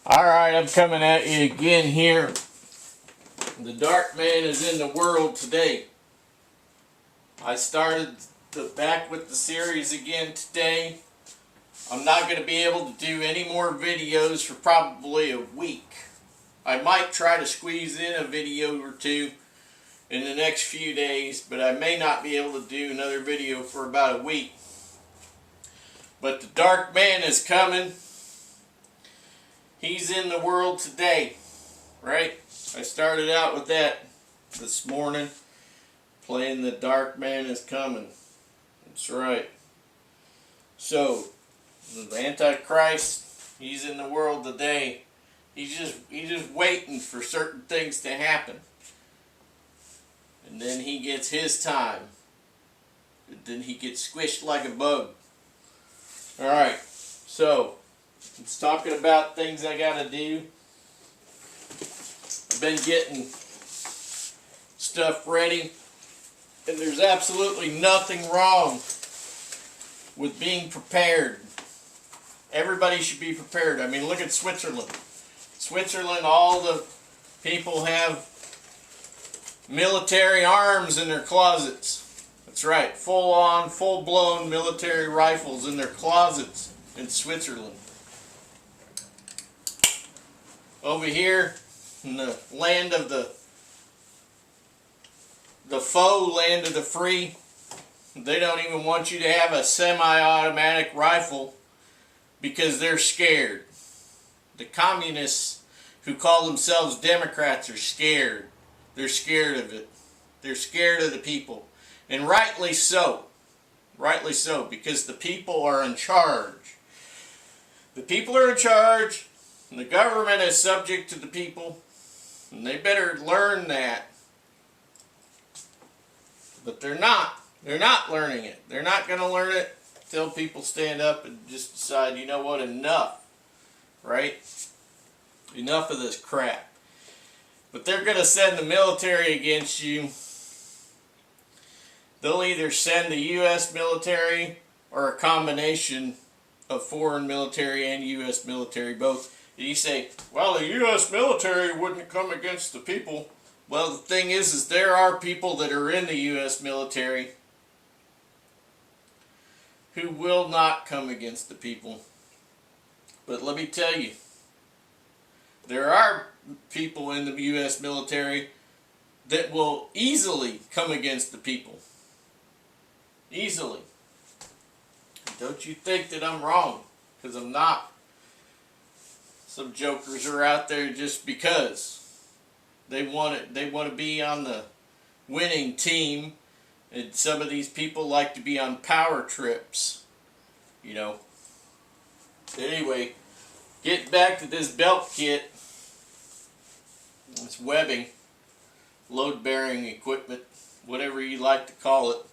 Alright, I'm coming at you again here. The dark man is in the world today. I started back with the series again today. I'm not going to be able to do any more videos for probably a week. I might try to squeeze in a video or two in the next few days, but I may not be able to do another video for about a week. But the dark man is coming. He's in the world today, right? I started out with that this morning, playing The Dark Man is Coming. That's right. So, the Antichrist, he's in the world today. He's just waiting for certain things to happen. And then he gets his time. And then he gets squished like a bug. Alright, so, it's talking about things I gotta do. I've been getting stuff ready, and there's absolutely nothing wrong with being prepared. Everybody should be prepared. I mean, look at Switzerland. Switzerland, all the people have military arms in their closets. That's right, full-on, full-blown military rifles in their closets in Switzerland. Over here, in the land of the faux land of the free, they don't even want you to have a semi-automatic rifle because they're scared. The communists who call themselves Democrats are scared. They're scared of it. They're scared of the people. And rightly so. Rightly so, because the people are in charge. The people are in charge. And the government is subject to the people, and they better learn that. But they're not. They're not learning it. They're not going to learn it until people stand up and just decide, you know what, enough. Right? Enough of this crap. But they're going to send the military against you. They'll either send the U.S. military or a combination of foreign military and U.S. military both. You say, well, the U.S. military wouldn't come against the people. Well, the thing is there are people that are in the U.S. military who will not come against the people. But let me tell you, there are people in the U.S. military that will easily come against the people. Easily. Don't you think that I'm wrong? Because I'm not. Some jokers are out there just because they want to be on the winning team, and some of these people like to be on power trips, you know. Anyway, getting back to this belt kit, this webbing, load-bearing equipment, whatever you like to call it.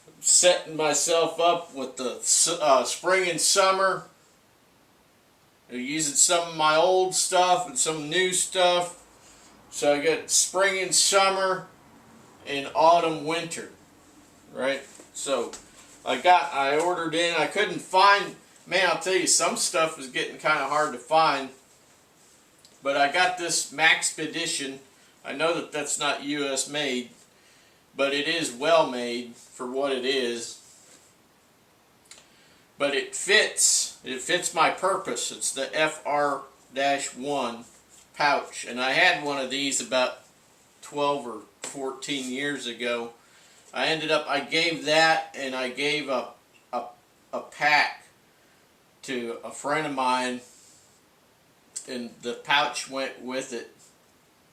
I'm setting myself up with the spring and summer. I'm using some of my old stuff and some new stuff. So I got spring and summer and autumn winter. Right? So I ordered in. I couldn't find, man, I'll tell you, some stuff is getting kind of hard to find. But I got this Maxpedition. I know that that's not US made, but it is well made for what it is. But it fits my purpose. It's the FR-1 pouch, and I had one of these about 12 or 14 years ago. I gave that, and I gave a pack to a friend of mine, and the pouch went with it.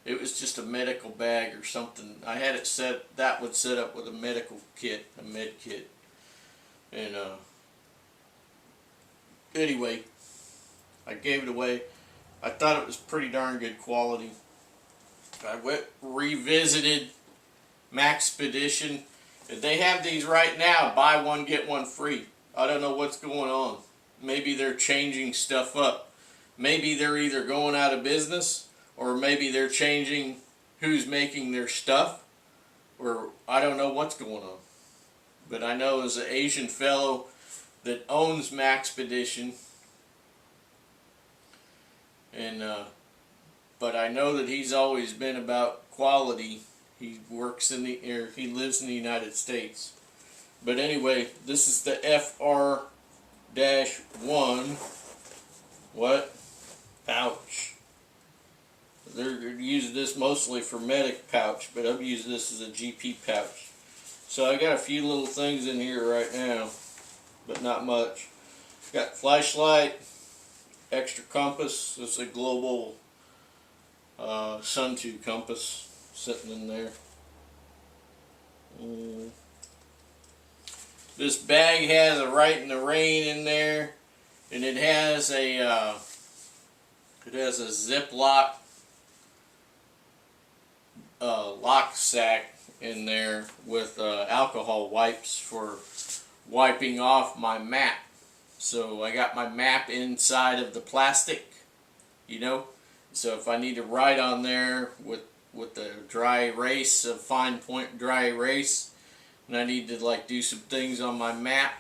It was just a medical bag or something. I had it that would set up with a medical kit, a med kit, and anyway, I gave it away. I thought it was pretty darn good quality. I revisited Maxpedition. They have these right now, buy one get one free. I don't know what's going on. Maybe they're changing stuff up. Maybe they're either going out of business, or maybe they're changing who's making their stuff, or I don't know what's going on. But I know as an Asian fellow that owns Maxpedition, and but I know that he's always been about quality. He works in the air. He lives in the United States. But anyway, this is the FR-1 what pouch. They're using this mostly for medic pouch, but I'm using this as a GP pouch. So I got a few little things in here right now, but not much. Got flashlight, extra compass. This is a global Sun 2 compass sitting in there. This bag has a Right in the Rain in there, and it has a Ziploc lock sack in there with alcohol wipes for wiping off my map. So I got my map inside of the plastic, you know. So if I need to write on there with the dry erase, a fine point dry erase, and I need to like do some things on my map,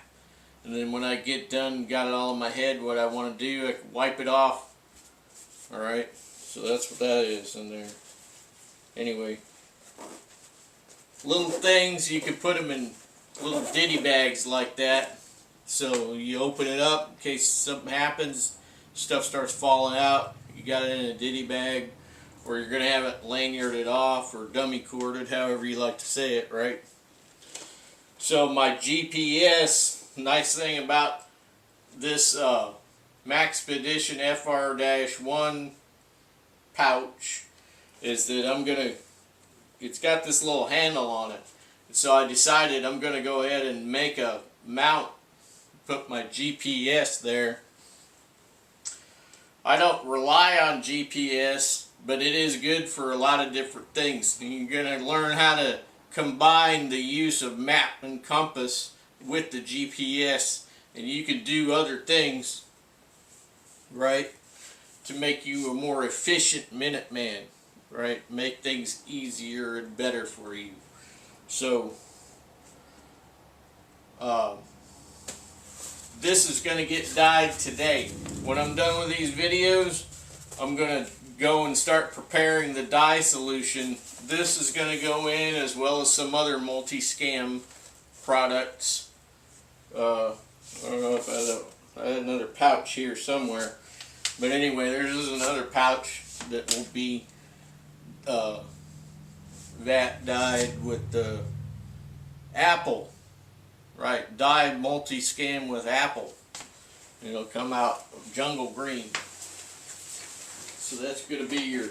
and then when I get done, got it all in my head what I want to do, I can wipe it off. Alright, so that's what that is in there. Anyway, little things, you can put them in little ditty bags like that. So you open it up in case something happens, stuff starts falling out, you got it in a ditty bag, or you're going to have it lanyarded off or dummy corded, however you like to say it, right? So my GPS, nice thing about this Maxpedition FR-1 pouch is that it's got this little handle on it. So I decided I'm going to go ahead and make a mount, put my GPS there. I don't rely on GPS, but it is good for a lot of different things. You're going to learn how to combine the use of map and compass with the GPS, and you can do other things, right, to make you a more efficient Minuteman, right? Make things easier and better for you. So this is going to get dyed today. When I'm done with these videos, I'm going to go and start preparing the dye solution. This is going to go in as well as some other multi-scam products. I don't know if I had another pouch here somewhere. But anyway, there's another pouch that will be that dyed with the apple. Right, dyed multi-scam with apple. It'll come out jungle green. So that's going to be your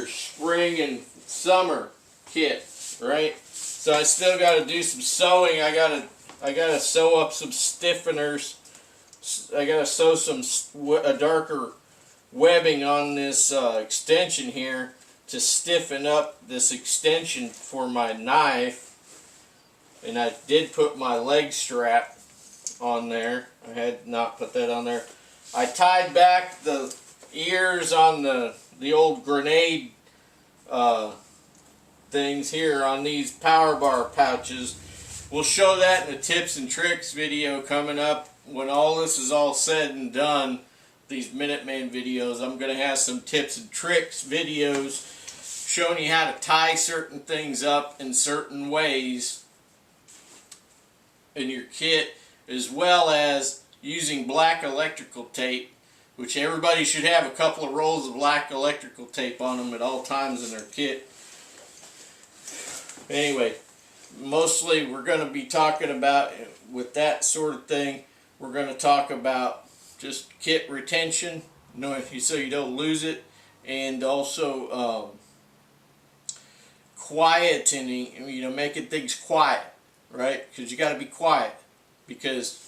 spring and summer kit, right? So I still got to do some sewing. I gotta sew up some stiffeners. I gotta sew a darker webbing on this extension here to stiffen up this extension for my knife. And I did put my leg strap on there. I had not put that on there. I tied back the ears on the old grenade things here on these power bar pouches. We'll show that in the tips and tricks video coming up. When all this is all said and done, these Minuteman videos, I'm going to have some tips and tricks videos showing you how to tie certain things up in certain ways in your kit, as well as using black electrical tape, which everybody should have a couple of rolls of black electrical tape on them at all times in their kit. Anyway, mostly we're going to be talking about, with that sort of thing, we're going to talk about just kit retention, so you don't lose it, and also quietening, making things quiet. Right? Because you got to be quiet. Because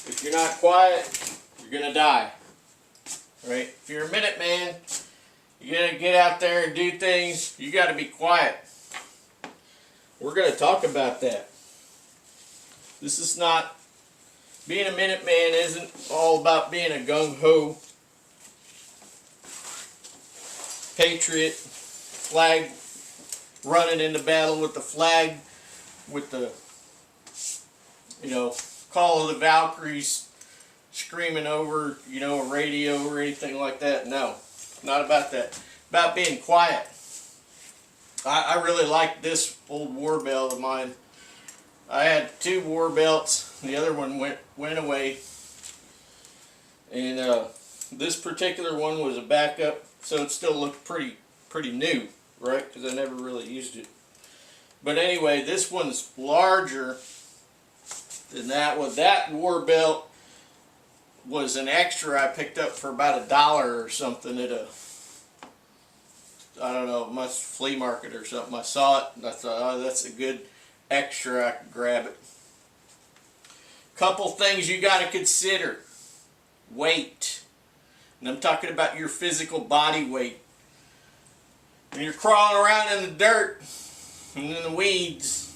if you're not quiet, you're going to die. Right? If you're a Minuteman, you're going to get out there and do things, you got to be quiet. We're going to talk about that. This is not, being a Minuteman isn't all about being a gung-ho patriot, flag, running into battle with the flag, with the, Call of the Valkyries screaming over, you know, a radio or anything like that. No, not about that. About being quiet. I really like this old war belt of mine. I had 2 war belts. The other one went away. And this particular one was a backup, so it still looked pretty new, right? Because I never really used it. But anyway, this one's larger than that one. That war belt was an extra I picked up for about $1 or something at a, I don't know, my flea market or something. I saw it and I thought, oh, that's a good extra, I could grab it. Couple things you got to consider. Weight. And I'm talking about your physical body weight. When you're crawling around in the dirt and in the weeds,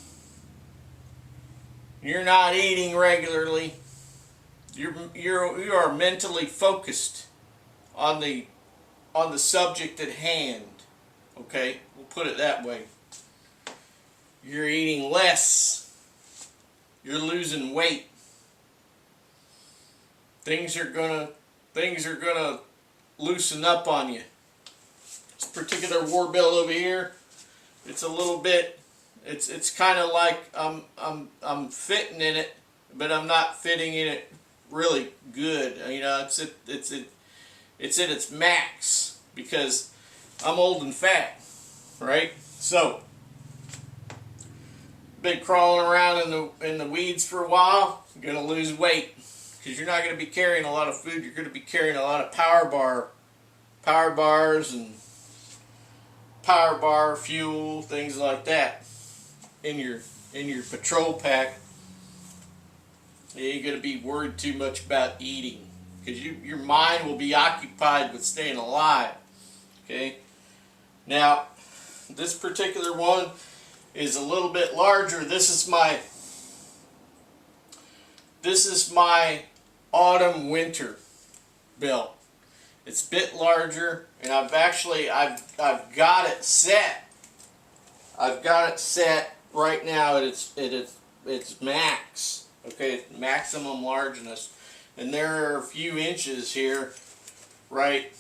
you're not eating regularly, you are mentally focused on the subject at hand. Okay, we'll put it that way. You're eating less. You're losing weight. Things are gonna loosen up on you. This particular war belt over here, it's a little bit, it's kind of like I'm fitting in it, but I'm not fitting in it really good. You know, it's at its max because I'm old and fat, right? So, been crawling around in the weeds for a while. You're gonna lose weight because you're not gonna be carrying a lot of food. You're gonna be carrying a lot of power bars and power bar fuel, things like that in your patrol pack. You ain't gonna be worried too much about eating because your mind will be occupied with staying alive. Okay. Now, this particular one is a little bit larger. This is my autumn winter belt. It's a bit larger, and I've got it set. I've got it set right now at its max. Okay, maximum largeness, and there are a few inches here, right?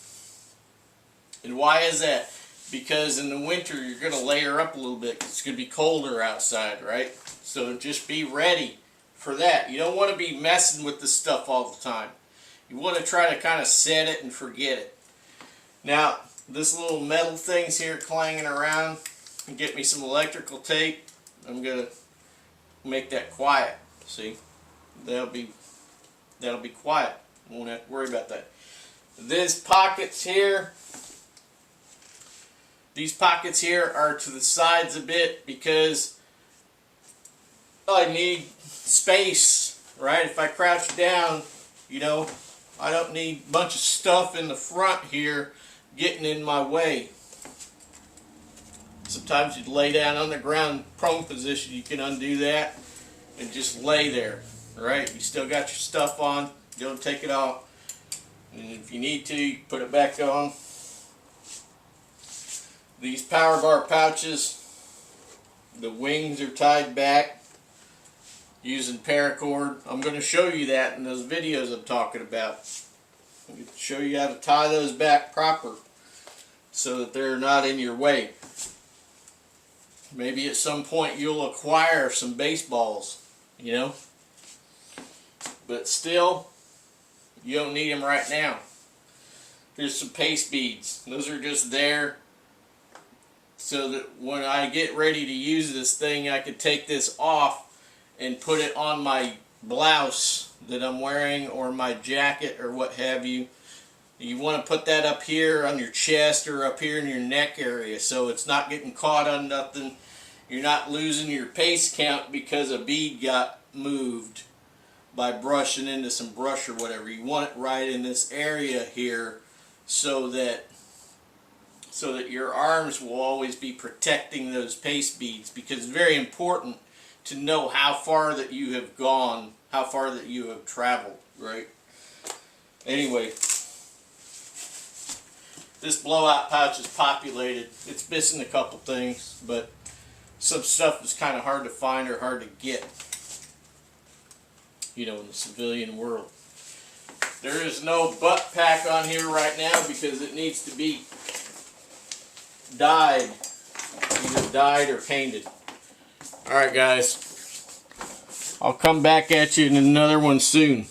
And why is that? Because in the winter you're going to layer up a little bit. It's going to be colder outside, right? So just be ready for that. You don't want to be messing with this stuff all the time. You want to try to kind of set it and forget it. Now, this little metal thing's here clanging around. And get me some electrical tape. I'm going to make that quiet. See? That'll be quiet. Won't have to worry about that. These pockets here are to the sides a bit because I need space, right? If I crouch down, you know, I don't need a bunch of stuff in the front here getting in my way. Sometimes you lay down on the ground, prone position, you can undo that and just lay there, right? You still got your stuff on, don't take it off. And if you need to, you put it back on. These power bar pouches, the wings are tied back using paracord. I'm going to show you that in those videos I'm talking about. I'm going to show you how to tie those back proper so that they're not in your way. Maybe at some point you'll acquire some baseballs, you know. But still, you don't need them right now. Here's some paste beads. Those are just there so that when I get ready to use this thing, I can take this off and put it on my blouse that I'm wearing or my jacket or what have you. You want to put that up here on your chest or up here in your neck area so it's not getting caught on nothing. You're not losing your paste count because a bead got moved by brushing into some brush or whatever. You want it right in this area here so that your arms will always be protecting those paste beads, because it's very important to know how far that you have gone, how far that you have traveled, right? Anyway, this blowout pouch is populated. It's missing a couple things, but some stuff is kind of hard to find or hard to get, you know, in the civilian world. There is no butt pack on here right now because it needs to be dyed. Either dyed or painted. Alright guys. I'll come back at you in another one soon.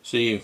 See you.